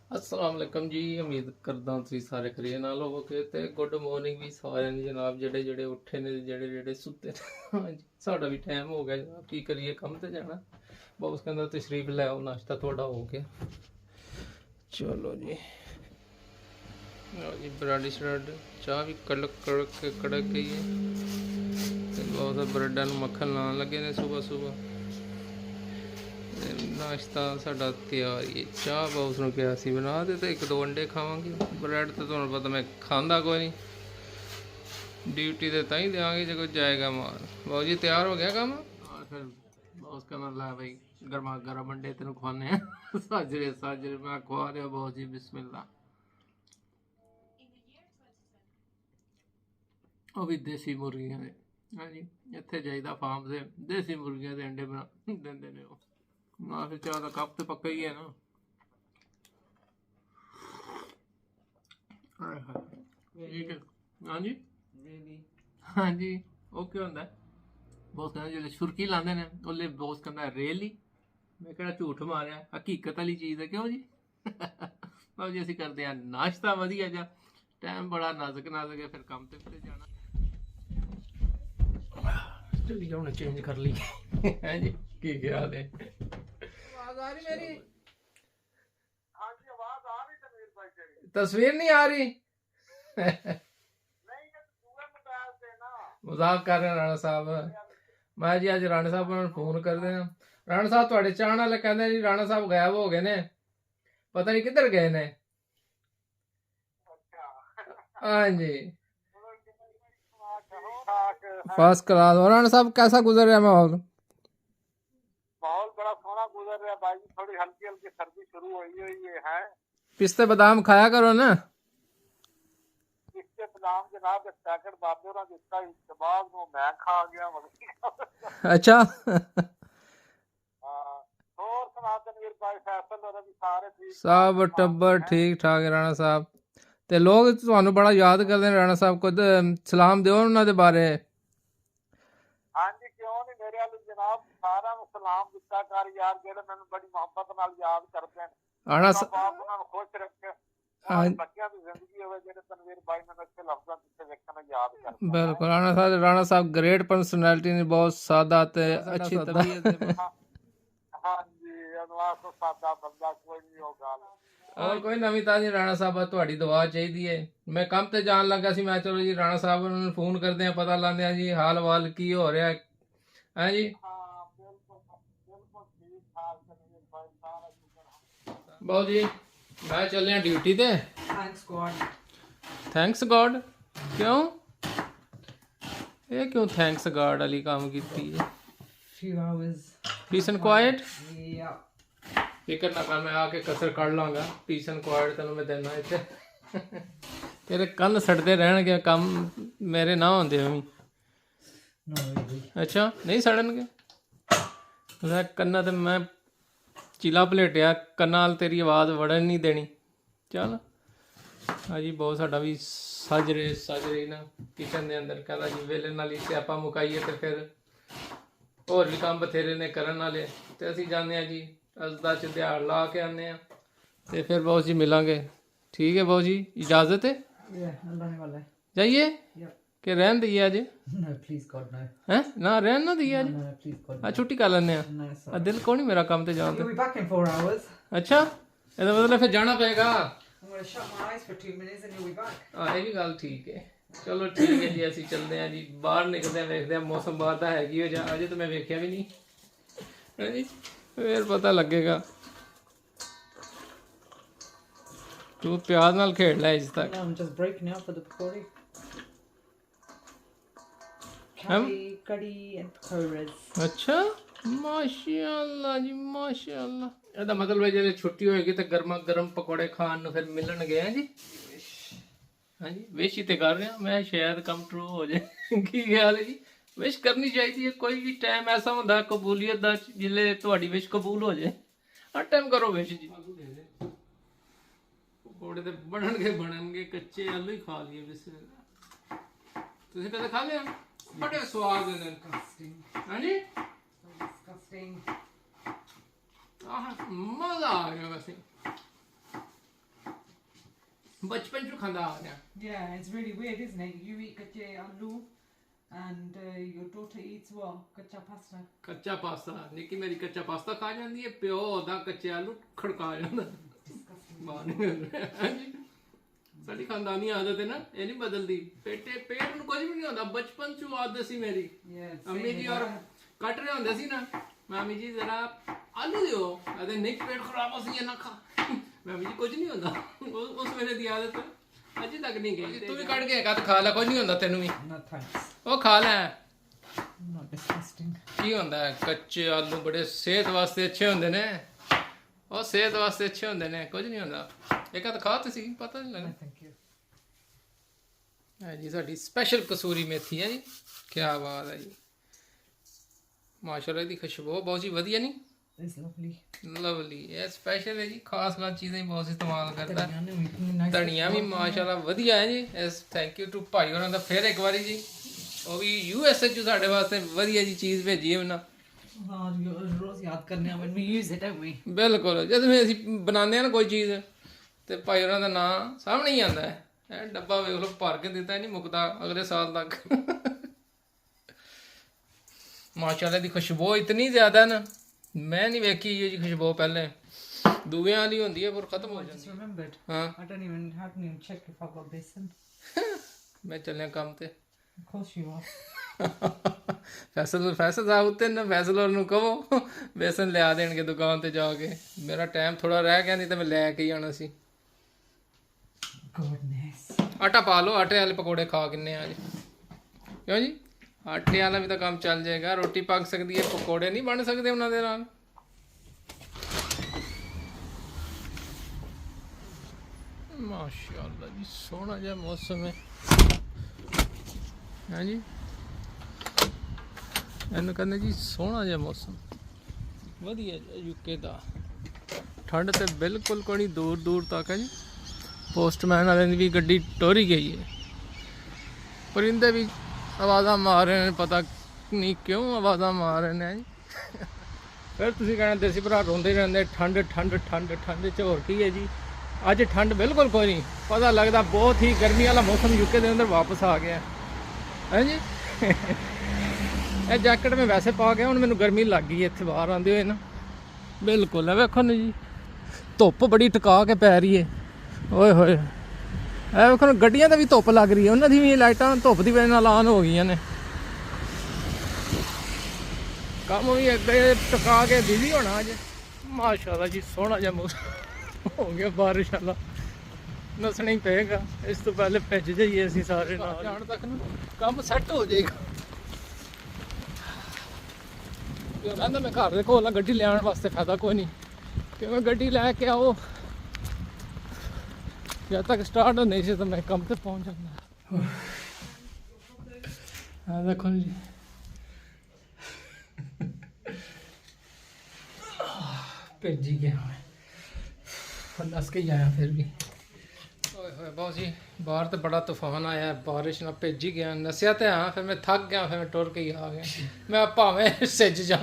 अस्सलाम वालेकुम जी। उम्मीद करदा तुसीं सारे खरीए नाल होवोगे ते गुड मॉर्निंग भी सारिਆਂ ਨੂੰ जनाब ਜਿਹੜੇ ਜਿਹੜੇ ਉੱਠੇ ਨੇ ਜਿਹੜੇ ਜਿਹੜੇ ਸੁੱਤੇ ਨੇ। ਹਾਂਜੀ ਸਾਡਾ ਵੀ ਟਾਈਮ ਹੋ ਗਿਆ ਜਨਾਬ, ਕੀ ਕਰੀਏ ਕੰਮ ਤੇ ਜਾਣਾ। ਬੌਸ ਕਹਿੰਦਾ ਤਸ਼ਰੀਫ ਲੈ ਆਓ, ਨਾਸ਼ਤਾ ਤੁਹਾਡਾ ਹੋ ਗਿਆ। ਚਲੋ ਜੀ ਲਓ ਜੀ ਬ੍ਰੈਡ ਸ਼ਰੈਡ ਚਾਹ ਵੀ ਕੜਕ ਗਈ ਹੈ ਤੇ ਬਹੁਤ ਬ੍ਰੈਡਾਂ ਨੂੰ ਮੱਖਣ ਲਾਉਣ ਲੱਗੇ ਨੇ ਸਵੇਰ ਸਵੇਰ। नाश्ता साडा तैयार ही चाह बॉस ने कहा सी बना दे तो एक दो अंडे खावांगे। ब्रैड तो तुहानू पता मैं खांदा कोई नहीं, ड्यूटी ते तां ही देंगे जो कोई जाएगा मार। बाबू जी तैयार हो गया काम? और फिर बॉस कहना ला भाई गर्मा गर्म अंडे तेन खुआने साजरे साजरे। मैं खुआ रहा बॉस जी बिस्मिल्लाह। वो भी देसी मुर्गियां ने। हाँ जी इत्थे जाइदा फार्म से देसी मुर्गियां के अंडे बना देंदे ने। ना फिर चाह का कप तो पक्का ही है ना। ठीक है हाँ जी हाँ जी ओके होंदा बॉस कहना जो सुर्की लाते हैं उसले बॉस कहता रेली। मैं कहना झूठ मारिया हकीकत वाली चीज़ है क्यों जी। तो जी असं करते हैं नाश्ता वधिया जा, टाइम बड़ा नाजुक नाजुक है, फिर काम ते जाना। चलिए हमने चेंज कर ली है जी। की ख्याल है आवाज आ रही मेरी? हाँ जी आवाज आ रही तनवीर भाई तेरी, तस्वीर नहीं आ रही। नहीं ये दूसरे मोबाइल से ना मजाक कर रहे हैं राणा साहब। मैं जी अज राणा साहब ਨੂੰ फोन करते हैं। राणा साहब ਤੁਹਾਡੇ ਚਾਹਣ ਵਾਲੇ ਕਹਿੰਦੇ ਜੀ ਰਾणा साहब गायब हो गए ने, पता नहीं किधर गए ने। हाँ जी फर्स्ट क्लास। राणा साहब कैसा गुजर रहा है माहौल? माहौल बड़ा सोना गुजर रहा है भाई, थोड़ी हल्की हल्की सर्दी शुरू हुई है। पिस्ते बादाम खाया करो ना। पिस्ते बादाम जनाब एक पैकेट बाबे होना दिता इस्तेमाल नो मैं खा गया। अच्छा और सुना तनवीर भाई फैसल और भी सारे ठीक सब टब्बर ठीक ठाक है राणा साहब। ते लोग ਤੁਹਾਨੂੰ बड़ा याद करते हैं राणा साहब को, सलाम दियो ਉਹਨਾਂ ਦੇ ਬਾਰੇ। हाँ जी क्यों नहीं, मेरे वाले जनाब सारा सलाम दिता कर यार जेड़े मैंने बड़ी मोहब्बत नाल याद करते हैं। राणा बाप उन्हां खुश रखे, बच्चों की जिंदगी होवे जेड़े तनवीर भाई ने अच्छे लफ्जां से देखना याद करते हैं। बिल्कुल राणा साहब ग्रेट पर्सनैलिटी ने, बहुत सादा ते अच्छी तबीयत। हाँ जी अनवार तो सादा बंदा कोई नहीं होगा। और कोई नवी ताजी राणा साहब ਤੁਹਾਡੀ ਦੁਆ ਚਾਹੀਦੀ ਹੈ। ਮੈਂ ਕੰਮ ਤੇ ਜਾਣ ਲੱਗਾ ਸੀ, ਮੈਂ ਚਲੋ ਜੀ ਰਾਣਾ ਸਾਹਿਬ ਨੂੰ ਫੋਨ ਕਰਦੇ ਆ, ਪਤਾ ਲਾਉਂਦੇ ਆ ਜੀ ਹਾਲ ਵਾਲ ਕੀ ਹੋ ਰਿਹਾ ਹੈ ਜੀ। ਬਹੁਤ ਜੀ ਮੈਂ ਚੱਲਿਆ ਡਿਊਟੀ ਤੇ। ਥੈਂਕਸ ਗॉड ਕਿਉਂ ਇਹ ਕਿਉਂ ਥੈਂਕਸ ਗॉड ਵਾਲੀ ਕੰਮ ਕੀਤੀ ਹੈ? ਪੀਸ ਐਂਡ ਕੁਆਇਟ ਫਿਕਰ ਨਾ ਕਰ, ਮੈਂ ਆ ਕੇ ਕਸਰ ਕੱਢ ਲਾਂਗਾ। ਪੀਸ ਐਂਡ ਕੁਆਇਟ ਤੈਨੂੰ ਮੈਂ ਦੇਣਾ ਇੱਥੇ। ਤੇਰੇ ਕੰਨ ਸੜਦੇ ਰਹਿਣਗੇ ਕੰਮ ਮੇਰੇ ਨਾ ਹੁੰਦੇ ਵੀ। ਅੱਛਾ ਨਹੀਂ ਸੜਨਗੇ ਕੰਨਾਂ ਤੇ ਮੈਂ ਚੀਲਾ ਪਲੇਟਿਆ ਕੰਨਾਂ ਨਾਲ, ਤੇਰੀ ਆਵਾਜ਼ ਵੜਨ ਨਹੀਂ ਦੇਣੀ। ਚੱਲ ਹਾਂਜੀ ਬਹੁਤ ਸਾਡਾ ਵੀ ਸੱਜ ਰਹੇ ਨਾ ਕਿਚਨ ਦੇ ਅੰਦਰ। ਕਹਿੰਦਾ ਜੀ ਵੇਲੇ ਨਾਲ ਹੀ ਸਿਆਪਾ ਮੁਕਾਈਏ ਤੇ ਫਿਰ ਹੋਰ ਵੀ ਕੰਮ ਬਥੇਰੇ ਨੇ ਕਰਨ ਵਾਲੇ, ਤੇ ਅਸੀਂ ਜਾਂਦੇ ਹਾਂ ਜੀ ਅਸਦਾ ਚ ਦਿਹਾੜ ਲਾ ਕੇ ਆਉਂਦੇ ਹਾਂ ਤੇ ਫਿਰ ਬਾਊ ਜੀ ਮਿਲਾਂਗੇ। ठीक है बाबू जी इजाजत है? जाइए कि रहन दईए अज? हैं ना रहन ना दईए अज? छुट्टी कर लेने दिल को नहीं मेरा काम ते जान। अच्छा ਇਹਦਾ मतलब फिर जाना पेगा। ਇਹ ਵੀ ਗੱਲ ਠੀਕ ਹੈ। ਚਲੋ ਠੀਕ ਹੈ ਜੀ ਅਸੀਂ ਚੱਲਦੇ ਹਾਂ ਜੀ, ਬਾਹਰ ਨਿਕਲਦੇ ਹਾਂ, ਵੇਖਦੇ ਹਾਂ ਮੌਸਮ ਬਾਹਰ ਦਾ ਹੈ ਕੀ ਹੋ ਜਾ। ਅਜੇ ਤਾਂ ਮੈਂ ਵੇਖਿਆ ਵੀ ਨਹੀਂ ਹੈ ਜੀ, ਫਿਰ ਪਤਾ ਲੱਗੇਗਾ। तू प्याज नाल खेड ले इस तक। I'm just breaking out for the pakodi. Curry and pakoras. अच्छा माशाअल्लाह जी माशाअल्लाह। ਇਹਦਾ ਮਤਲਬ ਹੈ ਜੇ ਛੁੱਟੀ ਹੋਏਗੀ ਤਾਂ ਗਰਮਾ ਗਰਮ ਪਕੌੜੇ ਖਾਣ ਨੂੰ ਫਿਰ ਮਿਲਣਗੇ। ਹੈ ਜੀ ਹਾਂਜੀ ਵਿਸ਼ ਹੀ ਤੇ ਕਰ ਰਿਹਾ ਮੈਂ, ਸ਼ਾਇਦ ਕੰਮ ਟਰੂ ਹੋ ਜਾਏ। ਕੀ ਖਿਆਲ ਹੈ ਜੀ? ਵਿਸ਼ ਕਰਨੀ ਚਾਹੀਦੀ ਹੈ। ਕੋਈ ਵੀ ਟਾਈਮ ਐਸਾ ਹੁੰਦਾ ਕਬੂਲੀਅਤ ਦਾ ਜਿਲੇ ਤੁਹਾਡੀ ਵਿਸ਼ ਕਬੂਲ ਹੋ ਜਾਏ, ਹਰ ਟਾਈਮ ਕਰੋ ਵਿਸ਼ ਜੀ। ਪਕੌੜੇ ਤੇ ਬਣਨਗੇ ਕੱਚੇ ਆਲੂ ਹੀ ਖਾ ਲਈਏ। ਬਿਸਮਿਲ੍ਲਾ। ਤੁਸੀਂ ਕਦੇ ਖਾ ਲਿਆ? ਬੜੇ ਸਵਾਦ ਨੇ। ਹਾਂਜੀ ਮਜ਼ਾ ਆ ਗਿਆ ਵੈਸੇ। ਬਚਪਨ ਚ ਖਾਂਦਾ ਆ ਗਿਆ Yeah, it's really weird, isn't it? You eat kache aloo and your daughter eats what? Kacha pasta. ਕੱਚਾ ਪਾਸਤਾ ਨਿੱਕੀ ਮੇਰੀ ਕੱਚਾ ਪਾਸਤਾ ਖਾ ਜਾਂਦੀ ਹੈ ਪਿਓ ਉਹਦਾ ਕੱਚੇ ਆਲੂ ਖੜਕਾ ਜਾਂਦਾ ਬਾਹਰ ਨਹੀਂ ਮਿਲਦਾ ਹਾਂਜੀ ਸਾਡੀ ਖਾਨਦਾਨੀ ਆਦਤ ਹੈ ਨਾ ਇਹ ਨਹੀਂ ਬਦਲਦੀ ਪੇਟ ਨੂੰ ਕੁਝ ਵੀ ਨਹੀਂ ਹੁੰਦਾ ਬਚਪਨ ਚ ਆਦਤ ਸੀ ਮੇਰੀ Yeah. ਅੰਮੀ ਜੀ ਔਰ ਕੱਟ ਰਹੇ ਹੁੰਦੇ ਸੀ ਨਾ ਮਾਮੀ ਜੀ ਜ਼ਰਾ ਆਲੂ ਦਿਓ ਅਦੇ ਨਹੀਂ ਪੇਟ ਖਰਾਬ ਹੋ ਸੀ ਇਹ ਨਾ ਖਾ ਮਾਮੀ ਜੀ ਕੁਝ ਨਹੀਂ ਹੁੰਦਾ ਉਸ ਵੇਲੇ ਦੀ ਆਦਤ ਅਜੇ ਤੱਕ ਨਹੀਂ ਗਈ ਤੂੰ ਵੀ ਕੱਢ ਕੇ ਕੱਟ ਖਾ ਲੈ ਕੁਝ ਨਹੀਂ ਹੁੰਦਾ ਤੈਨੂੰ ਵੀ No thanks. ਉਹ ਖਾ ਲੈ Not disgusting. ਕੀ ਹੁੰਦਾ ਹੈ ਕੱਚੇ ਆਲੂ ਬੜੇ ਸਿਹਤ ਵਾਸਤੇ ਅੱਛੇ ਹੁੰਦੇ ਨੇ ਉਹ ਸਿਹਤ ਵਾਸਤੇ ਅੱਛੇ ਹੁੰਦੇ ਨੇ ਕੁਝ ਨਹੀਂ ਹੁੰਦਾ ਇੱਕ ਹੱਥ ਖਾ ਤੁਸੀਂ ਪਤਾ ਨਹੀਂ No, ਲੱਗਦਾ thank you. ਹੈ ਜੀ ਸਾਡੀ ਸਪੈਸ਼ਲ ਕਸੂਰੀ ਮੇਥੀ ਹੈ ਜੀ ਕੀ ਬਾਤ ਹੈ ਜੀ ਮਾਸ਼ਾਅੱਲਾ ਦੀ ਖੁਸ਼ਬੂ ਬਹੁਤ ਹੀ ਵਧੀਆ ਨਹੀਂ It's lovely. ਲਵਲੀ ਇਹ ਸਪੈਸ਼ਲ ਹੈ ਜੀ ਖਾਸ ਚੀਜ਼ਾਂ ਹੀ ਬਹੁਤ ਇਸਤੇਮਾਲ ਕਰਦਾ I know it's nice. ਧਨੀਆ ਵੀ ਮਾਸ਼ਾਅੱਲਾ ਵਧੀਆ ਹੈ ਜੀ ਇਸ ਥੈਂਕ ਯੂ ਟੂ ਭਾਈ ਹੋਰਾਂ ਦਾ ਫਿਰ ਇੱਕ ਵਾਰੀ ਜੀ ਉਹ ਵੀ ਯੂਐਸਏ ਚ ਸਾਡੇ ਵਾਸਤੇ ਵਧੀਆ ਜੀ ਚੀਜ਼ ਭੇਜੀ ਹੈ ਉਹਨਾਂ ਰੋਜ਼ ਯਾਦ ਕਰਨੇ ਆ when we use it, don't we? ਬਿਲਕੁਲ ਜਦੋਂ ਵੀ ਅਸੀਂ ਬਣਾਉਂਦੇ ਆ ਨਾ ਕੋਈ ਚੀਜ਼ ਤੇ ਭਾਈ ਹੋਰਾਂ ਦਾ ਨਾਂ ਸਾਹਮਣੇ ਹੀ ਆਉਂਦਾ ਹੈ ਇਹ ਡੱਬਾ ਵੇਖ ਲਓ ਭਰ ਕੇ ਦਿੱਤਾ ਨਹੀਂ ਮੁੱਕਦਾ ਅਗਲੇ ਸਾਲ ਤੱਕ ਮਾਸ਼ਾਅੱਲਾ ਦੀ ਖੁਸ਼ਬੂ ਇਤਨੀ ਜ਼ਿਆਦਾ ਨਾ ਮੈਂ ਨਹੀਂ ਵੇਖੀ ਇਹ ਜੀ ਖੁਸ਼ਬੂ ਪਹਿਲੇ ਦੂਵਿਆਂ ਵਾਲੀ ਹੁੰਦੀ ਹੈ ਪਰ ਖਤਮ ਹੋ I just ਜਾਂਦੀ remembered. ਹਾਂ I haven't even checked if I've got besan. ਮੈਂ ਚੱਲਿਆ ਕੰਮ ਤੇ Of course you are. Faisal ਸਾਹਿਬ ਤੇ ਨਾ ਫੈਸਲ ਨੂੰ ਕਹੋ ਬੇਸਨ ਲਿਆ ਦੇਣਗੇ ਦੁਕਾਨ ਤੇ ਜਾ ਕੇ ਮੇਰਾ ਟਾਈਮ ਥੋੜਾ ਰਹਿ ਗਿਆ ਨਹੀਂ ਤਾਂ ਮੈਂ ਲੈ ਕੇ ਹੀ ਆਣਾ ਸੀ Goodness. ਆਟਾ ਪਾ ਲਓ ਆਟੇ ਵਾਲੇ ਪਕੌੜੇ ਖਾ ਕਿੰਨੇ ਆ ਅੱਜ ਕਿਉਂ ਜੀ ਆਟੇ ਵਾਲਾ ਵੀ ਤਾਂ ਕੰਮ ਚੱਲ ਜਾਏਗਾ ਰੋਟੀ ਪੱਕ ਸਕਦੀ ਹੈ ਪਕੌੜੇ ਨਹੀਂ ਬਣ ਸਕਦੇ ਉਹਨਾਂ ਦੇ ਨਾਲ ਮਾਸ਼ਾਅੱਲਾ ਜੀ ਸੋਹਣਾ ਜਿਹਾ ਮੌਸਮ ਹੈ ਹਾਂਜੀ ਇਹਨੂੰ ਕਹਿੰਦੇ ਜੀ ਸੋਹਣਾ ਜਿਹਾ ਮੌਸਮ ਵਧੀਆ ਜਿਹਾ ਯੂਕੇ ਦਾ ਠੰਡ ਤੇ ਬਿਲਕੁਲ ਕੋਈ ਨਹੀਂ ਦੂਰ ਦੂਰ ਤੱਕ ਹੈ ਜੀ ਪੋਸਟਮੈਨ ਵਾਲਿਆਂ ਦੀ ਵੀ ਗੱਡੀ ਟੋਰੀ ਗਈ ਹੈ ਪਰਿੰਦੇ ਵੀ ਆਵਾਜ਼ਾਂ ਮਾਰ ਰਹੇ ਨੇ ਪਤਾ ਨਹੀਂ ਕਿਉਂ ਆਵਾਜ਼ਾਂ ਮਾਰ ਰਹੇ ਨੇ ਜੀ ਫਿਰ ਤੁਸੀਂ ਕਹਿਣਾ ਦੇਸੀ ਭਰਾ ਰੋਂਦੇ ਰਹਿੰਦੇ ਠੰਡ ਠੰਡ ਠੰਡ ਠੰਡ ਚ ਹੋਰ ਕੀ ਹੈ ਜੀ ਅੱਜ ਠੰਡ ਬਿਲਕੁਲ ਕੋਈ ਨਹੀਂ ਪਤਾ ਲੱਗਦਾ ਬਹੁਤ ਹੀ ਗਰਮੀ ਵਾਲਾ ਮੌਸਮ ਯੂਕੇ ਦੇ ਅੰਦਰ ਵਾਪਸ ਆ ਗਿਆ ਹੈ ਜੀ ਇਹ ਜੈਕਟ ਮੈਂ ਵੈਸੇ ਪਾ ਗਿਆ ਹੁਣ ਮੈਨੂੰ ਗਰਮੀ ਲੱਗ ਗਈ ਇੱਥੇ ਬਾਹਰ ਆਉਂਦੇ ਹੋਏ ਨਾ ਬਿਲਕੁਲ ਹੈ ਵੇਖੋ ਨਾ ਜੀ ਧੁੱਪ ਬੜੀ ਟਿਕਾ ਕੇ ਪੈ ਰਹੀ ਹੈ ਓਏ ਹੋਏ ਇਹ ਵੇਖੋ ਗੱਡੀਆਂ ਤੇ ਵੀ ਧੁੱਪ ਲੱਗ ਰਹੀ ਹੈ ਉਹਨਾਂ ਦੀ ਵੀ ਲਾਈਟਾਂ ਧੁੱਪ ਦੀ ਵਜ੍ਹਾ ਨਾਲ ਆਨ ਹੋ ਗਈਆਂ ਨੇ ਕੰਮ ਵੀ ਅੱਗੇ ਟਿਕਾ ਕੇ ਬਿਜ਼ੀ ਹੋਣਾ ਅੱਜ ਮਾਸ਼ਾਅੱਲਾ ਜੀ ਸੋਹਣਾ ਜਿਹਾ ਮੌਸਮ ਹੋ ਗਿਆ ਬਾਰਿਸ਼ ਵਾਲਾ ਨਸਣਾ ਹੀ ਪਏਗਾ ਇਸ ਤੋਂ ਪਹਿਲੇ ਭਿੱਜ ਜਾਈਏ ਅਸੀਂ ਸਾਰੇ ਨਾਲ ਜਾਣ ਤੱਕ ਨਾ ਕੰਮ ਸੈੱਟ ਹੋ ਜਾਏਗਾ ਕਹਿੰਦਾ ਮੈਂ ਘਰ ਦੇ ਕੋਲ ਨਾ ਗੱਡੀ ਲਿਆਉਣ ਵਾਸਤੇ ਫਾਇਦਾ ਕੋਈ ਨਹੀਂ ਕਿਉਂਕਿ ਗੱਡੀ ਲੈ ਕੇ ਆਓ ਜਦ ਤੱਕ ਸਟਾਰਟ ਨਹੀਂ ਸੀ ਤਾਂ ਮੈਂ ਕੰਮ ਤੇ ਪਹੁੰਚ ਜਾਂਦਾ ਆ ਦੇਖੋ ਜੀ ਭੇਜੀ ਗਿਆ ਫੰਦਸ ਕੇ ਆਇਆ ਫਿਰ ਵੀ ਓਏ ਹੋਏ ਬਹੁਤ ਜੀ ਬਾਹਰ ਤੇ ਬੜਾ ਤੂਫਾਨ ਆਇਆ ਬਾਰਿਸ਼ ਨਾਲ ਭੇਜ ਹੀ ਗਿਆ ਨਸਿਆ ਤੇ ਹਾਂ ਫਿਰ ਮੈਂ ਥੱਕ ਗਿਆ ਫਿਰ ਮੈਂ ਟੁਰ ਕੇ ਹੀ ਆ ਗਿਆ ਮੈਂ ਭਾਵੇਂ ਸਿੱਜ ਜਾ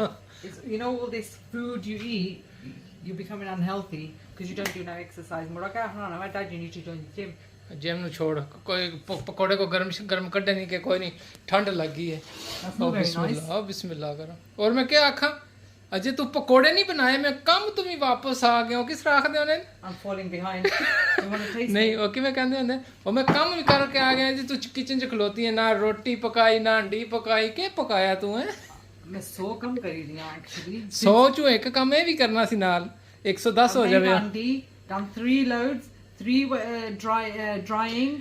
You know, all this food you eat, you're becoming unhealthy because you don't do no exercise. Muraka, no, my dad, you need to join the gym. Gym ਨੂੰ ਛੋੜ ਕੋਈ ਪਕੌੜੇ ਕੋ ਗਰਮ ਕੱਢੇ ਨਹੀਂ ਕਿ ਕੋਈ ਨਹੀਂ ਠੰਡ ਲੱਗੀ ਹੈ That's not very nice. ਬਿਸਮਿल्लाह ਬਿਸਮਿल्लाह करो और मैं क्या आखा अजय तू पकोड़े नहीं बनाए मैं कम तुम ही वापस आ गए हो किस तरह आखदे होने I'm falling behind. Do you want to taste नहीं it? ओके मैं कहते होंगे और मैं कम भी करके आ गया जी तू किचन च खलोती है ना रोटी पकाई ना अंडी पकाई के पकाया तू है मैं 100 कम करी दिया actually. 100 चो एक काम ये भी करना सी नाल 110 हो I've made जावे Andy, done 3 loads, 3 drying.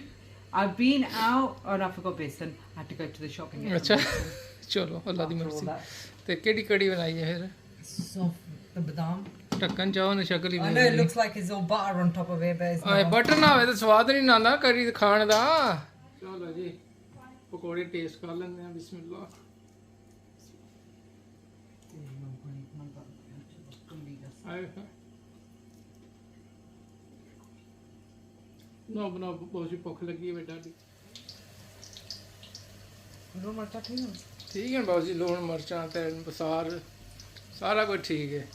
I've been out. Oh, no, I forgot besan. I had to go to the shop and get अच्छा some चलो अल्लाह दी after all मर्जी that. ते केड़ी कड़ी बनाई है फिर So, the badam. ढक्कन चाहो ना शक्ल ही I know it looks like it's all butter on top of it, but it's ਆਏ not. ਬਟਰ ਨਾ ਹੋਵੇ ਤਾਂ ਸਵਾਦ ਨਹੀਂ ਆਉਂਦਾ ਕਰੀ ਖਾਣ ਦਾ ਚਲੋ ਜੀ ਪਕੌੜੇ ਟੇਸਟ ਕਰ ਲੈਂਦੇ ਆ ਬਿਸਮਿਲ੍ਲਾ ਆਏ ਨਾ ਬਣਾ ਬਹੁਤ ਹੀ ਭੁੱਖ ਲੱਗੀ ਹੈ ਬੇਟਾ ਦੀ No more tattoos. ਠੀਕ ਹੈ ਬਾਬੂ ਜੀ ਲੂਣ ਮਿਰਚਾਂ ਤੇ ਬਸਾਰ ਸਾਰਾ ਕੁਝ ਠੀਕ ਹੈ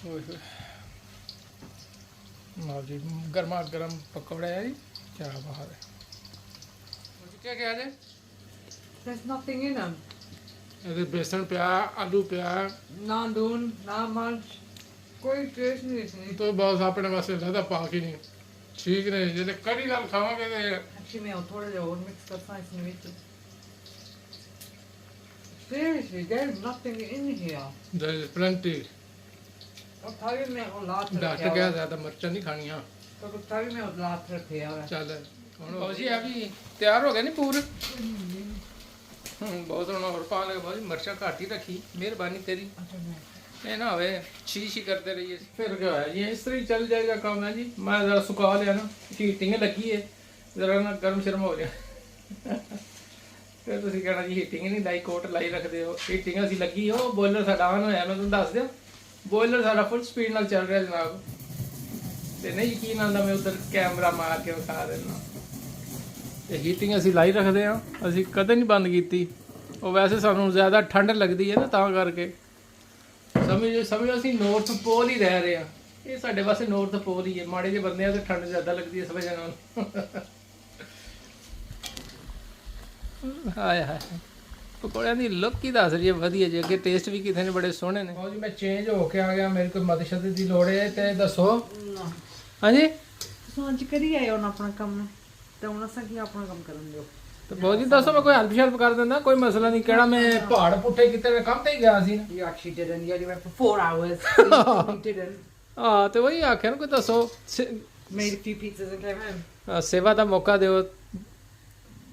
ओए होए। लो जी गर्मा गर्म पकौड़े है जी, क्या बात है। क्या क्या है There's nothing in them. ਇਹਦੇ बेसन ਪਿਆ, ਆਲੂ ਪਿਆ, ਨਾ ਦੂਨ ਨਾ ਮਰਚ, ਕੋਈ ਟੇਸਟ ਨਹੀਂ ਸੀ। तो बस अपने वास्ते ज़्यादा पाक ही नहीं ठीक ने। ਜੇ ਕੜੀ ਨਾਲ ਖਾਵਾਂਗੇ ਤੇ Actually ਮੈਂ ਥੋੜਾ ਜਿਹਾ ਹੋਰ ਮਿਕਸ ਕਰਤਾ ਇਸ ਵਿੱਚ। Seriously, there's nothing in here. there is plenty। ਉਹ ਥਾਲੀ ਮੈਂ ਉਹ ਲਾਤ ਡਾਕਟਰ ਰੱਖਿਆ ਕਿਹਾ ਹੋਇਆ। ਜ਼ਿਆਦਾ ਮਿਰਚਾਂ ਨਹੀਂ ਖਾਣੀਆਂ। ਉਹ ਥਾਲੀ ਮੈਂ ਉਹ ਲਾਤ ਰੱਖਿਆ ਹੋਇਆ। ਚੱਲ ਹੁਣ ਬਾਬੂ ਜੀ ਆ ਵੀ ਤਿਆਰ ਹੋ ਗਏ ਨਹੀਂ ਪੂਰ। ਬਹੁਤ ਸੋਹਣਾ। ਹੋਰ ਪਾ ਲੈ ਬਾਬੂ ਜੀ, ਮਿਰਚਾਂ ਘੱਟ ਹੀ ਰੱਖੀ, ਮਿਹਰਬਾਨੀ ਤੇਰੀ। ਇਹ ਨਾ ਹੋਵੇ ਛੀ ਕਰਦੇ ਰਹੀਏ ਫਿਰ क्या है ये इस तरह ही चल जाएगा काम है जी। मैं ज़रा सुखा लिया ना, हीटिंग लगी है ज़रा ना गर्म शर्म हो जाए ਫਿਰ ਤੁਸੀਂ ਕਹਿਣਾ ਜੀ ਹੀਟਿੰਗ ਨਹੀਂ ਲਾਈ, ਕੋਟ ਲਾਈ ਰੱਖਦੇ ਹੋ। ਹੀਟਿੰਗ ਅਸੀਂ ਲੱਗੀ ਉਹ ਬੋਇਲਰ ਸਾਡਾ ਆਨ ਹੋਇਆ, ਮੈਂ ਤੁਹਾਨੂੰ ਦੱਸ ਦਿਆਂ ਬੋਇਲਰ ਸਾਡਾ ਫੁੱਲ ਸਪੀਡ ਨਾਲ ਚੱਲ ਰਿਹਾ ਜਨਾਬ। ਤੇ ਨਹੀਂ ਯਕੀਨ ਆਉਂਦਾ ਮੈਂ ਉਧਰ ਕੈਮਰਾ ਮਾਰ ਕੇ ਵਿਖਾ ਦਿੰਦਾ। ਤੇ ਹੀਟਿੰਗ ਅਸੀਂ ਲਾਈ ਰੱਖਦੇ ਹਾਂ, ਅਸੀਂ ਕਦੇ ਨਹੀਂ ਬੰਦ ਕੀਤੀ। ਉਹ ਵੈਸੇ ਸਾਨੂੰ ਜ਼ਿਆਦਾ ਠੰਡ ਲੱਗਦੀ ਹੈ ਨਾ ਤਾਂ ਕਰਕੇ। ਸਮਝੋ ਅਸੀਂ ਨੌਰਥ ਪੋਲ ਹੀ ਰਹਿ ਰਹੇ ਹਾਂ। ਇਹ ਸਾਡੇ ਵਾਸਤੇ ਨੌਰਥ ਪੋਲ ਹੀ ਹੈ। ਮਾੜੇ ਜਿਹੇ ਬੰਦੇ ਆ ਤੇ ਠੰਡ ਜ਼ਿਆਦਾ ਲੱਗਦੀ ਹੈ ਸਮਝ ਜਾਣਾ। ਹਾਏ ਹਾਏ ਪਕੌੜਿਆਂ ਦੀ ਲੁੱਕ ਹੀ ਦੱਸ ਰਹੀ ਹੈ ਵਧੀਆ ਜੀ। ਅੱਗੇ ਟੇਸਟ ਵੀ ਕਿਤੇ ਨੇ ਬੜੇ ਸੋਹਣੇ ਨੇ। ਜੀ ਮੈਂ ਚੇਂਜ ਹੋ ਕੇ ਆ ਗਿਆ, ਮੇਰੇ ਕੋਲ ਮਦਦ ਸ਼ਦਦ ਦੀ ਲੋੜ ਹੈ ਤੇ ਦੱਸੋ। ਹਾਂਜੀ ਤੁਸੀਂ ਅੱਜ ਕਰੀ ਆਏ ਹੋ ਨਾ ਆਪਣਾ ਕੰਮ, ਤੇ ਹੁਣ ਅਸਾਂ ਕੀ ਆਪਣਾ ਕੰਮ ਕਰਨ ਦਿਓ। ਤੇ ਬਹੁਤ ਜੀ ਦੱਸੋ, ਮੈਂ ਕੋਈ ਹੈਲਪ ਕਰ ਦਿੰਦਾ, ਕੋਈ ਮਸਲਾ ਨਹੀਂ। ਕਿਹੜਾ ਮੈਂ ਪਹਾੜ ਪੁੱਠੇ ਕਿਤੇ ਮੈਂ ਕੰਮ ਤੇ ਹੀ ਗਿਆ ਸੀ ਨਾ। You actually didn't. You only went for 4 hours. You didn't. ਹਾਂ ਤੇ ਉਹੀ ਆਖਿਆ ਨਾ, ਕੋਈ ਦੱਸੋ। Made a few pizzas and came home. ਸੇਵਾ ਦਾ ਮੌਕਾ ਦਿਓ।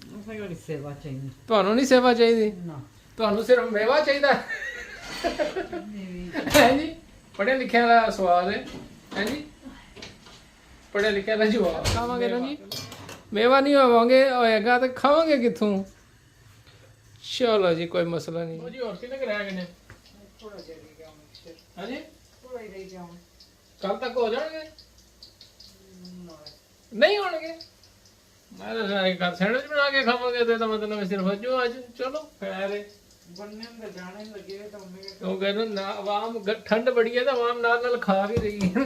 I think only save our change. ਤੁਹਾਨੂੰ ਨਹੀਂ ਸੇਵਾ ਚਾਹੀਦੀ, No. ਤੁਹਾਨੂੰ ਸਿਰਫ ਮੇਵਾ ਚਾਹੀਦਾ ਹੈ ਜੀ। ਪੜ੍ਹੇ ਲਿਖਿਆ ਦਾ ਸਵਾਲ ਹੈ ਜੀ, ਪੜ੍ਹੇ ਲਿਖਿਆ ਦਾ ਜਵਾਬ। ਖਾਵਾਂਗੇ ਨਾ ਜੀ, ਮੇਵਾ ਨਹੀਂ ਹੋਏਗਾ ਤੇ ਖਾਵਾਂਗੇ ਕਿੱਥੋਂ। ਚਲੋ ਜੀ ਕੋਈ ਮਸਲਾ ਨਹੀਂ ਜੀ। ਹੋਰ ਕਿੰਨੇ ਕੁ ਰਹਿ ਗਏ ਨੇ? ਥੋੜਾ ਜਿਹਾ ਰਹਿ ਗਿਆ ਹੁਣ। ਹਾਂਜੀ ਥੋੜਾ ਹੀ ਰਹਿ ਗਿਆ ਹੁਣ। ਕੱਲ ਤੱਕ ਹੋ ਜਾਣਗੇ? ਨਹੀਂ ਹੋਣਗੇ। ਮੈਂ ਤਾਂ ਸਾਰੇ ਘਰ ਸੈਂਡਵਿਚ ਬਣਾ ਕੇ ਖਾਵਾਂਗੇ ਤੇ ਤਾਂ ਮਤਲਬ ਸਿਰਫ ਜੋ ਅੱਜ ਚਲੋ ਖੈਰ ਹੈ। ਬਣਨੇ ਨੂੰ ਜਾਣੇ ਲੱਗੇ ਤਾਂ ਉਹਨੇ ਉਹ ਕਹਿੰਦੇ ਨਾ ਆਵਾਮ ਠੰਡ ਬੜੀ ਹੈ ਤਾਂ ਆਵਾਮ ਨਾਲ ਖਾ ਵੀ ਰਹੀ ਹੈ।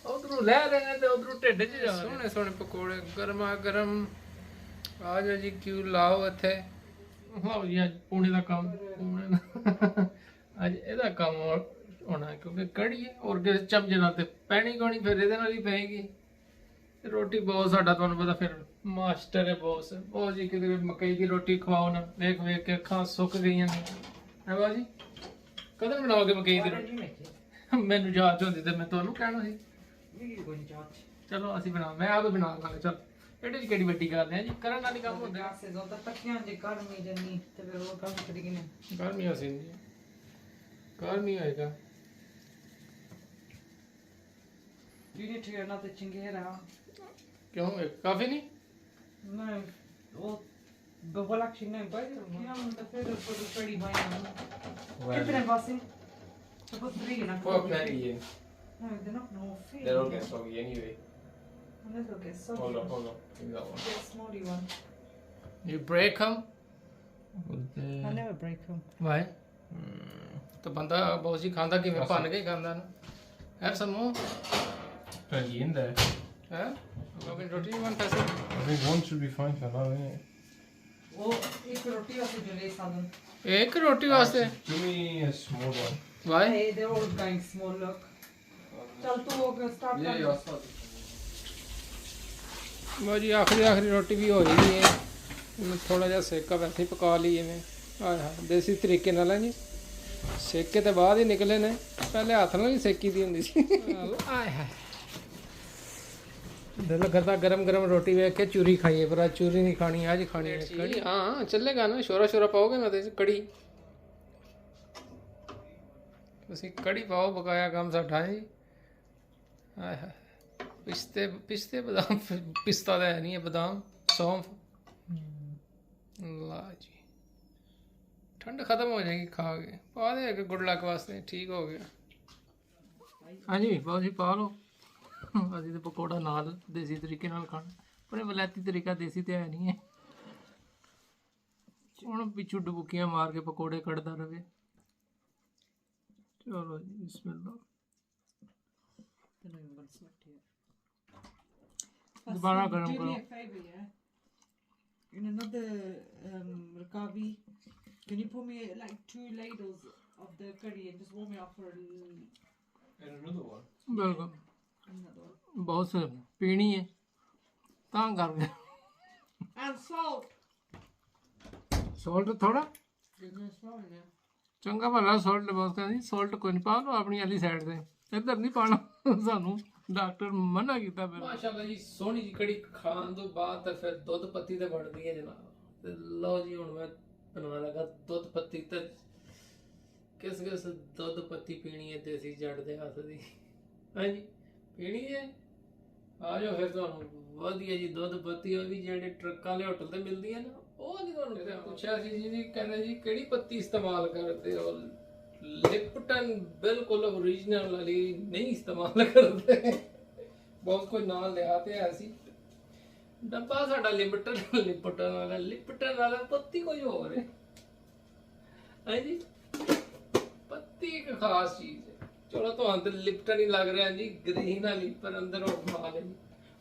ਉਧਰੋਂ ਲੈ ਰਹੇ ਨੇ ਤੇ ਉਧਰੋਂ ਢਿੱਡ 'ਚ ਜਾ ਰਹੇ। ਸੋਹਣੇ ਸੋਹਣੇ ਪਕੌੜੇ ਗਰਮਾ ਗਰਮ। ਆ ਜਾਓ ਜੀ, ਕਿਉਂ ਲਾਓ ਇੱਥੇ। ਲਓ ਜੀ ਅੱਜ ਪੂਣੇ ਦਾ ਕੰਮ, ਪੂਣੇ ਦਾ ਅੱਜ ਇਹਦਾ ਕੰਮ ਹੋਣਾ ਕਿਉਂਕਿ ਕੜੀ ਹੈ। ਔਰ ਕਿਸ ਚਮਚੇ ਨਾਲ ਤੇ ਪੈਣੀ ਕੋਣੀ, ਫਿਰ ਇਹਦੇ ਨਾਲ ਹੀ ਪਏਗੀ। ਰੋਟੀ ਬਹੁਤ ਸਾਡਾ ਤੁਹਾਨੂੰ ਪਤਾ ਫਿਰ ਮਾਸਟਰ ਹੈ ਬੌਸ। ਉਹ ਜੀ ਕਿਤੇ ਮਕਈ ਦੀ ਰੋਟੀ ਖਵਾਓ ਨਾ, ਵੇਖ ਵੇਖ ਕੇ ਅੱਖਾਂ ਸੁੱਕ ਗਈਆਂ ਨੇ। ਹੈ ਬਾਜੀ ਕਦੋਂ ਬਣਾਓਗੇ ਮਕਈ ਦੀ ਰੋਟੀ? ਮੈਨੂੰ ਯਾਦ ਹੁੰਦੀ ਤੇ ਮੈਂ ਤੁਹਾਨੂੰ ਕਹਿਣਾ ਸੀ। ਚਲੋ ਅਸੀਂ ਮੈਂ ਆਪ ਬਣਾ ਲਾਂਗਾ। ਚਲ ਇਹਦੇ 'ਚ ਕਿਹੜੀ ਵੱਡੀ ਗੱਲ ਹੈ ਜੀ, ਕਰਨ ਵਾਲੀ ਕੰਮ ਹੁੰਦਾ। ਗਾਸੇ ਜ਼ੋ ਤਾਂ ਤੱਕੀਆਂ ਜੇ ਗਰਮੀ ਜੰਨੀ ਤੇ ਫਿਰ ਉਹ ਕੰਮ ਕਰੀ ਨੇ। ਗਰਮੀ ਅਸੀਂ ਨਹੀਂ, ਗਰਮੀ ਹੋਏਗਾ। You need to get another chingera. ਕਿਉਂ ਕਾਫੀ ਨਹੀਂ? No, well actually no, but yeah, the food was pretty fine. Kittne basse? Så på 3 na. yeah. No, they're not no fit. They're all getting soggy anyway. Let's look at some. Hold on. Give me that one. Get a smallie one. You break them? I never break them. Why? ਤਾਂ ਬੰਦਾ ਬਹੁਤ ਜੀ ਖਾਂਦਾ ਕਿਵੇਂ ਭੰਨ ਕੇ ਖਾਂਦਾ ਨਾ। Have some more? Plenty in there. Huh? Robin roti you want paise? I think one should be fine for now, isn't it? वो एक रोटी वाले जो ले सालन. ਇੱਕ ਰੋਟੀ ਵਾਸਤੇ? Give me a small one. Why? Hey, they're all going small. Look. चल तू वो start कर. I'll start. ਲਓ ਜੀ ਆਖਰੀ ਰੋਟੀ ਵੀ ਹੋ ਗਈ ਹੈ। ਮੈਂ ਥੋੜਾ ਜਿਹਾ ਸੇਕਾ ਵੈਸੇ ਹੀ ਪਕਾ ਲਈ ਐਵੇਂ। ਆਏ ਹਾਏ ਦੇਸੀ ਤਰੀਕੇ ਨਾਲ ਹੈ ਜੀ। ਸੇਕੇ ਤੇ ਬਾਅਦ ਹੀ ਨਿਕਲੇ ਨੇ, ਪਹਿਲੇ ਹੱਥ ਨਾਲ ਹੀ ਸੇਕੀ ਦੀ ਹੁੰਦੀ ਸੀ। ਆਏ ਹਾਏ ਦਿਲ ਕਰਦਾ ਗਰਮ ਰੋਟੀ ਵੇਖ ਕੇ ਚੂਰੀ ਖਾਈਏ, ਪਰ ਅੱਜ ਚੂਰੀ ਨਹੀਂ ਖਾਣੀ, ਅੱਜ ਖਾਣੀ ਹੈ ਕੜੀ। ਹਾਂ ਚੱਲੇਗਾ ਨਾ, ਸ਼ੋਰਾ ਪਾਓਗੇ ਨਾ ਤੇ ਕੜੀ। ਤੁਸੀਂ ਕੜੀ ਪਾਓ, ਬਕਾਇਆ ਕੰਮ ਸਾਡਾ ਹੈ ਜੀ। ਆਏ ਹਾਏ ਪਿਸਤੇ ਬਦਾਮ, ਪਿਸਤਾ ਤਾਂ ਹੈ ਨਹੀਂ ਹੈ, ਬਦਾਮ ਸੌਂਫ। ਲਾ ਜੀ ਠੰਡ ਖਤਮ ਹੋ ਜਾਏਗੀ ਖਾ ਕੇ। ਪਾ ਦੇ ਇੱਕ ਗੁੱਡ ਲੱਕ ਵਾਸਤੇ, ਠੀਕ ਹੋ ਗਿਆ। ਹਾਂਜੀ ਬਹੁਤ ਜੀ ਪਾ ਲਓ। ਅਸੀਂ ਤਾਂ ਪਕੌੜਾ ਨਾਲ ਦੇਸੀ ਤਰੀਕੇ ਨਾਲ ਖਾਣਾ, ਪਰ ਇਹ ਵਲੈਤੀ ਤਰੀਕਾ ਦੇਸੀ ਤੇ ਹੈ ਨਹੀਂ ਹੈ। ਹੁਣ ਪਿੱਛੋਂ ਡੁਬਕੀਆਂ ਮਾਰ ਕੇ ਪਕੌੜੇ ਕੱਢਦਾ ਰਵੇ। ਚਲੋ ਜੀ ਬਿਸਮਿਲ੍ਲਾ। don't know if I'm going to select here. दोबारा Do गरम me करो। a favor, yeah? In another rakabi, can you pour me like 2 ladles of the curry and just warm it up for And another one. ਬਿਲਕੁਲ another one? ਬਹੁਤ ਸੇ ਪੀਣੀ ਹੈ ਤਾਂ ਕਰਕੇ And salt. ਸੌਲਟ ਥੋੜਾ There's no salt in there. ਚੰਗਾ ਭਲਾ ਸੌਲਟ ਬਹੁਤ ਕਹਿੰਦੀ ਸੌਲਟ ਕੋਈ ਨਹੀਂ ਪਾ ਲਓ ਆਪਣੀ ਵਾਲੀ ਸਾਈਡ ਤੇ ਇੱਧਰ ਨਹੀਂ ਪਾਣਾ ਸਾਨੂੰ ਡਾਕਟਰ ਮਨਾ ਕੀਤਾ ਫਿਰ ਮਾਸ਼ਾਅੱਲਾ ਜੀ ਸੋਹਣੀ ਜੀ ਕੜੀ ਖਾਣ ਤੋਂ ਬਾਅਦ ਤਾਂ ਫਿਰ ਦੁੱਧ ਪੱਤੀ ਤੇ ਬਣਦੀ ਹੈ ਜਨਾਬ ਤੇ ਲਓ ਜੀ ਹੁਣ ਮੈਂ ਬਣਾਉਣ ਲੱਗਾ ਦੁੱਧ ਪੱਤੀ ਤੇ ਕਿਸ ਦੁੱਧ ਪੱਤੀ ਪੀਣੀ ਹੈ ਦੇਸੀ ਜੜ ਦੇ ਹੱਥ ਦੀ ਹਾਂਜੀ ਪੀਣੀ ਹੈ ਆ ਜਾਓ ਫਿਰ ਤੁਹਾਨੂੰ ਵਧੀਆ ਜੀ ਦੁੱਧ ਪੱਤੀ ਉਹ ਵੀ ਜਿਹੜੇ ਟਰੱਕਾਂ ਵਾਲੇ ਹੋਟਲ ਤੇ ਮਿਲਦੀ ਹੈ ਨਾ ਉਹ ਜੀ ਤੁਹਾਨੂੰ ਪੁੱਛਿਆ ਸੀ ਜੀ ਕਹਿੰਦੇ ਜੀ ਕਿਹੜੀ ਪੱਤੀ ਇਸਤੇਮਾਲ ਕਰਦੇ ਹੋ ਲਿਪਟਨ ਬਿਲਕੁਲ ਓਰੀਜਨਲ ਵਾਲੀ ਨਹੀਂ ਇਸਤੇਮਾਲ ਕਰਦੇ ਬਹੁਤ ਕੋਈ ਨਾਂ ਲਿਆ ਤੇ ਹੈ ਸੀ ਡੱਬਾ ਸਾਡਾ ਲਿਪਟਨ ਵਾਲਾ ਪੱਤੀ ਕੋਈ ਹੋਰ ਹੈ ਹਾਂਜੀ ਪੱਤੀ ਇੱਕ ਖਾਸ ਚੀਜ਼ ਹੈ ਚਲੋ ਤੁਹਾਨੂੰ ਤੇ ਲਿਪਟਨ ਹੀ ਲੱਗ ਰਿਹਾ ਜੀ ਗ੍ਰੀਨ ਵਾਲੀ ਪਰ ਅੰਦਰ ਉਹ ਮਾਲ ਹੈ ਜੀ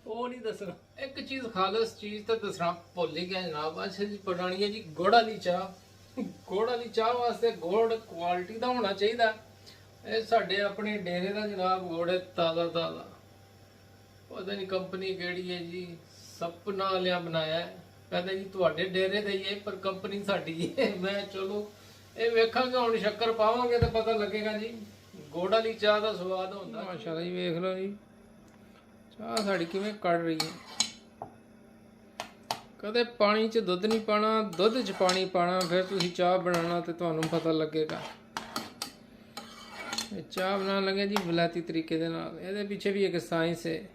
ਉਹ ਨਹੀਂ ਦੱਸਣਾ ਇੱਕ ਚੀਜ਼ ਖਾਲਸ ਚੀਜ਼ ਤਾਂ ਦੱਸਣਾ ਭੁੱਲ ਹੀ ਗਿਆ ਜਨਾਬ ਅੱਛਾ ਜੀ ਪੁਰਾਣੀ ਹੈ ਜੀ ਗੁੜ ਵਾਲੀ ਚਾਹ ਵਾਸਤੇ ਗੁੜ ਕੁਆਲਿਟੀ ਦਾ ਹੋਣਾ ਚਾਹੀਦਾ ਇਹ ਸਾਡੇ ਆਪਣੇ ਡੇਰੇ ਦਾ ਜਨਾਬ ਗੁੜ ਹੈ ਤਾਜ਼ਾ ਪਤਾ ਨਹੀਂ ਕੰਪਨੀ ਕਿਹੜੀ ਹੈ ਜੀ ਸਪਨਾ ਵਾਲਿਆਂ ਬਣਾਇਆ ਹੈ ਕਹਿੰਦੇ ਜੀ ਤੁਹਾਡੇ ਡੇਰੇ ਦਾ ਹੀ ਹੈ ਪਰ ਕੰਪਨੀ ਸਾਡੀ ਹੈ ਮੈਂ ਚਲੋ ਇਹ ਵੇਖਾਂਗੇ ਹੁਣ ਸ਼ੱਕਰ ਪਾਵਾਂਗੇ ਤਾਂ ਪਤਾ ਲੱਗੇਗਾ ਜੀ ਗੁੜ ਵਾਲੀ ਚਾਹ ਦਾ ਸਵਾਦ ਹੁੰਦਾ ਮਾਸ਼ਾਅੱਲਾ ਜੀ ਵੇਖ ਲਓ ਜੀ ਚਾਹ ਸਾਡੀ ਕਿਵੇਂ ਕੱਢ ਰਹੀ ਹੈ ਕਦੇ ਪਾਣੀ 'ਚ ਦੁੱਧ ਨਹੀਂ ਪਾਣਾ ਦੁੱਧ 'ਚ ਪਾਣੀ ਪਾਣਾ ਫਿਰ ਤੁਸੀਂ ਚਾਹ ਬਣਾਉਣਾ ਤੇ ਤੁਹਾਨੂੰ ਪਤਾ ਲੱਗੇਗਾ ਇਹ ਚਾਹ ਬਣਾਉਣ ਲੱਗੇ ਜੀ ਵਿਲਾਇਤੀ ਤਰੀਕੇ ਦੇ ਨਾਲ ਇਹਦੇ ਪਿੱਛੇ ਵੀ ਇੱਕ ਸਾਇੰਸ ਹੈ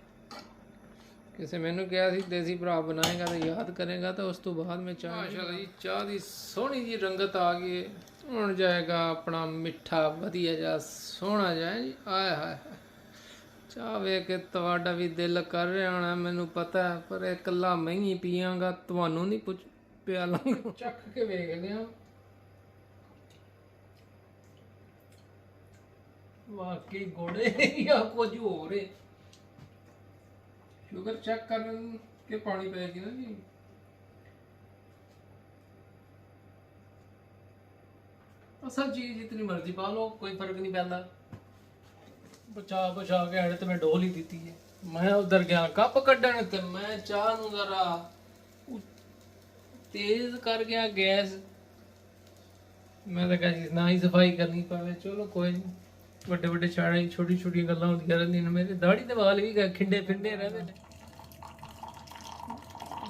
ਕਿਸੇ ਮੈਨੂੰ ਕਿਹਾ ਸੀ ਦੇਸੀ ਭਰਾ ਬਣਾਏਗਾ ਤਾਂ ਯਾਦ ਕਰੇਗਾ ਤਾਂ ਉਸ ਤੋਂ ਬਾਅਦ ਮੈਂ ਚਾਹ ਮਾਸ਼ਾਅੱਲਾ ਜੀ ਚਾਹ ਦੀ ਸੋਹਣੀ ਜੀ ਰੰਗਤ ਆ ਗਈ ਹੁਣ ਜਾਏਗਾ ਆਪਣਾ ਮਿੱਠਾ ਵਧੀਆ ਜਿਹਾ ਸੋਹਣਾ ਜਿਹਾ ਜੀ ਆਏ ਹਾਏ ਚਾਹ ਵੇਖ ਕੇ ਤੁਹਾਡਾ ਵੀ ਦਿਲ ਕਰ ਰਿਹਾ ਹੋਣਾ ਮੈਨੂੰ ਪਤਾ ਪਰ ਇਕੱਲਾ ਮੈਂ ਹੀ ਪੀਆਂਗਾ ਤੁਹਾਨੂੰ ਨਹੀਂ ਪੁੱਛ ਪਿਆਲਾਂਗਾ ਚੱਖ ਕੇ ਵੇਖਦੇ ਆ ਵਾਕਈ ਗੋੜੇ ਜਾਂ ਕੁਝ ਹੋਰ ਹੈ ਸ਼ੂਗਰ ਚੈੱਕ ਕਰਨ ਕੇ ਪਾਣੀ ਪਏਗੀ ਨਾ ਜੀ ਅਸਲ ਚੀਜ਼ ਜਿਤਨੀ ਮਰਜ਼ੀ ਪਾ ਲਓ ਕੋਈ ਫਰਕ ਨਹੀਂ ਪੈਂਦਾ ਬਚਾ ਕੇ ਹੜੇ ਤੇ ਮੈਂ ਡੋਲ ਹੀ ਦਿੱਤੀ ਹੈ ਮੈਂ ਉਧਰ ਗਿਆ ਕੱਪ ਕੱਢਣ ਤੇ ਮੈਂ ਚਾਹ ਨੂੰ ਜ਼ਰਾ ਤੇਜ਼ ਕਰ ਗਿਆ ਗੈਸ ਮੈਂ ਤਾਂ ਕਹਿੰਦੀ ਨਾ ਹੀ ਸਫਾਈ ਕਰਨੀ ਪਵੇ ਚਲੋ ਕੋਈ ਨਹੀਂ ਵੱਡੇ ਛਾੜੇ ਛੋਟੀ ਗੱਲਾਂ ਹੁੰਦੀਆਂ ਰਹਿੰਦੀਆਂ ਨੇ ਮੇਰੇ ਦਾੜੀ ਦੇ ਵਾਲ ਵੀ ਖਿੰਡੇ ਫਿੰਡੇ ਰਹਿੰਦੇ ਨੇ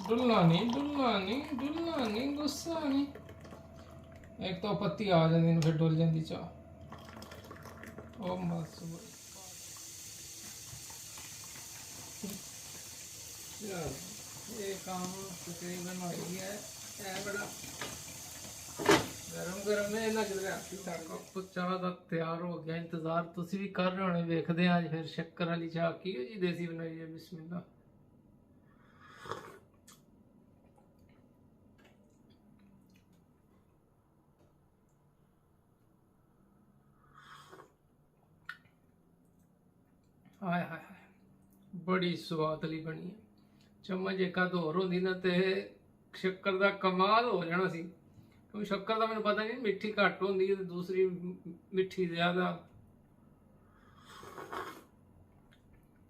ਡੁੱਲਾ ਨਹੀਂ ਗੁੱਸਾ ਨਹੀਂ ਇੱਕ ਤਾਂ ਪੱਤੀ ਆ ਜਾਂਦੀ ਨੇ ਫਿਰ ਡੁੱਲ ਜਾਂਦੀ ਚਾਹ ਉਹ ਮਸ ਇਹ ਕੰਮ ਤਕਰੀਬਨ ਹੋ ਗਿਆ ਹੈ ਬੜਾ ਗਰਮ ਹੈ ਨਾ ਕਿਧਰੇ ਆਤੀ ਸਾਡਾ ਚਾਹ ਦਾ ਤਿਆਰ ਹੋ ਗਿਆ ਇੰਤਜ਼ਾਰ ਤੁਸੀਂ ਵੀ ਕਰ ਰਹੇ ਹੋਣੇ ਵੇਖਦੇ ਆ ਅੱਜ ਫਿਰ ਸ਼ੱਕਰ ਵਾਲੀ ਚਾਹ ਕੀ ਹੋ ਜੀ ਦੇਸੀ ਬਣਾਈ ਹੈ ਬਿਸਮਿਲ੍ਲਾ ਹਾਏ ਬੜੀ ਸਵਾਦਲੀ ਬਣੀ ਹੈ ਚਮਚ ਇੱਕ ਆਧ ਹੋਰ ਹੁੰਦੀ ਨਾ ਤੇ ਸ਼ੱਕਰ ਦਾ ਕਮਾਲ ਹੋ ਜਾਣਾ ਸੀ ਕਿਉਂਕਿ ਸ਼ੱਕਰ ਦਾ ਮੈਨੂੰ ਪਤਾ ਨਹੀਂ ਮਿੱਠੀ ਘੱਟ ਹੁੰਦੀ ਹੈ ਤੇ ਦੂਸਰੀ ਮਿੱਠੀ ਜ਼ਿਆਦਾ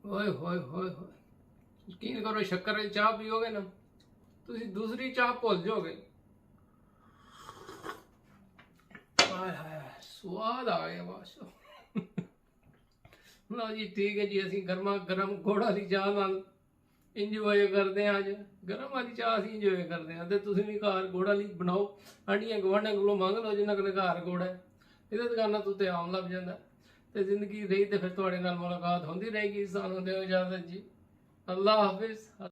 ਓਏ ਯਕੀਨ ਕਰੋ ਸ਼ੱਕਰ ਵਾਲੀ ਚਾਹ ਪੀਓਗੇ ਨਾ ਤੁਸੀਂ ਦੂਸਰੀ ਚਾਹ ਭੁੱਲ ਜਾਓਗੇ ਹਾਏ ਸਵਾਦ ਆ ਗਿਆ ਬਸ ਲਓ ਜੀ ਠੀਕ ਹੈ ਜੀ ਅਸੀਂ ਗਰਮਾ ਗਰਮ ਗੁੜ ਵਾਲੀ ਚਾਹ ਨਾਲ ਇੰਜੋਏ ਕਰਦੇ ਹਾਂ ਅੱਜ ਗਰਮ ਵਾਲੀ ਚਾਹ ਅਸੀਂ ਇੰਜੋਏ ਕਰਦੇ ਹਾਂ ਤੇ ਤੁਸੀਂ ਵੀ ਘਰ ਗੁੜ ਵਾਲੀ ਬਣਾਓ ਆਂਢੀਆਂ ਗੁਆਂਢੀਆਂ ਕੋਲੋਂ ਮੰਗ ਲਓ ਜਿਨ੍ਹਾਂ ਕੋਲ ਘਰ ਗੁੜ ਹੈ ਇਹਦੇ ਦੁਕਾਨਾਂ ਤੋਂ ਤੇ ਆਮ ਲੱਭ ਜਾਂਦਾ ਤੇ ਜ਼ਿੰਦਗੀ ਰਹੀ ਤੇ ਫਿਰ ਤੁਹਾਡੇ ਨਾਲ ਮੁਲਾਕਾਤ ਹੁੰਦੀ ਰਹੇਗੀ ਸਾਨੂੰ ਦਿਓ ਇਜਾਜ਼ਤ ਜੀ ਅੱਲਾ ਹਾਫਿਜ਼